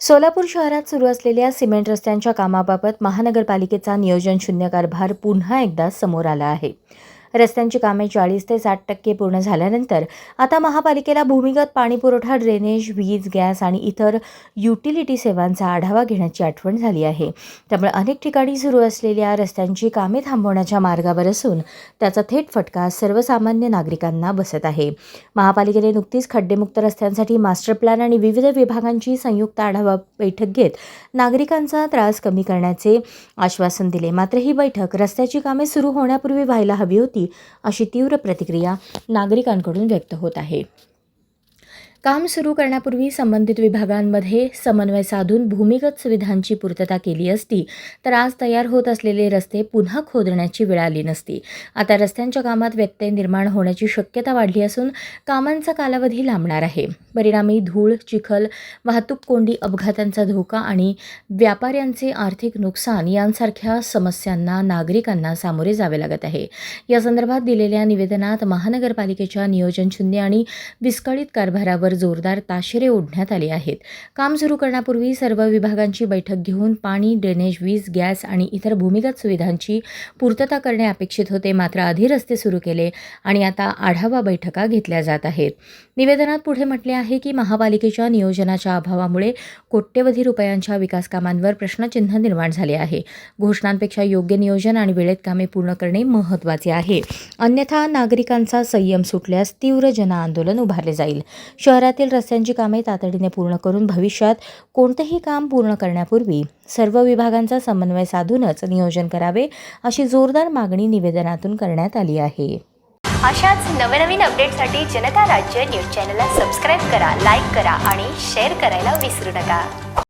सोलापूर शहरात सुरू असलेल्या सिमेंट रस्त्यांच्या कामाबाबत महानगरपालिकेचा नियोजन शून्य कारभार पुन्हा एकदा समोर आला आहे. रस्त्यांची कामे 40 ते 60% पूर्ण झाल्यानंतर आता महापालिकेला भूमिगत पाणीपुरवठा, ड्रेनेज, वीज, गॅस आणि इतर युटिलिटी सेवांचा आढावा घेण्याची आठवण झाली आहे. त्यामुळे अनेक ठिकाणी सुरू असलेल्या रस्त्यांची कामे थांबवण्याच्या मार्गावर असून त्याचा थेट फटका सर्वसामान्य नागरिकांना बसत आहे. महापालिकेने नुकतीच खड्डेमुक्त रस्त्यांसाठी मास्टर प्लॅन आणि विविध विभागांची संयुक्त आढावा बैठक घेत नागरिकांचा त्रास कमी करण्याचे आश्वासन दिले. मात्र ही बैठक रस्त्याची कामे सुरू होण्यापूर्वी व्हायला हवी होती, अशी तीव्र प्रतिक्रिया नागरिकांकडून व्यक्त होत आहे. काम सुरू करण्यापूर्वी संबंधित विभागांमध्ये समन्वय साधून भूमिगत सुविधांची पूर्तता केली असती तर आज तयार होत असलेले रस्ते पुन्हा खोदण्याची वेळ आली नसती. आता रस्त्यांच्या कामात व्यत्यय निर्माण होण्याची शक्यता वाढली असून कामांचा कालावधी लांबणार आहे. परिणामी धूळ, चिखल, वाहतूक कोंडी, अपघातांचा धोका आणि व्यापाऱ्यांचे आर्थिक नुकसान यांसारख्या समस्यांना नागरिकांना सामोरे जावे लागत आहे. या संदर्भात दिलेल्या निवेदनात महानगरपालिकेच्या नियोजन शून्य आणि विस्कळीत कारभारावर जोरदार ताशेरे ओढण्यात आले आहेत. काम सुरू करण्यापूर्वी सर्व विभागांची बैठक घेऊन पाणी, ड्रेनेज, वीज, गॅस आणि इतर भूमिगत सुविधांची पूर्तता करणे अपेक्षित होते. मात्र आधी रस्ते सुरू केले आणि आता आढावा बैठका घेतल्या जात आहेत. निवेदनात पुढे म्हटले आहे की महापालिकेच्या नियोजनाच्या अभावामुळे कोट्यवधी रुपयांच्या विकास कामांवर प्रश्नचिन्ह निर्माण झाले आहे. घोषणांपेक्षा योग्य नियोजन आणि वेळेत कामे पूर्ण करणे महत्त्वाचे आहे. अन्यथा नागरिकांचा संयम सुटल्यास तीव्र जनआंदोलन उभारले जाईल. शहरातील रस्त्यांची कामे तातडीने पूर्ण करून भविष्यात कोणतेही काम पूर्ण करण्यापूर्वी सर्व विभागांचा समन्वय साधूनच नियोजन करावे, अशी जोरदार मागणी निवेदनातून करण्यात आली आहे. अशाच नवनवीन अपडेटसाठी जनता राज्य न्यूज चॅनलला सबस्क्राईब करा, लाईक करा आणि शेअर करायला विसरू नका.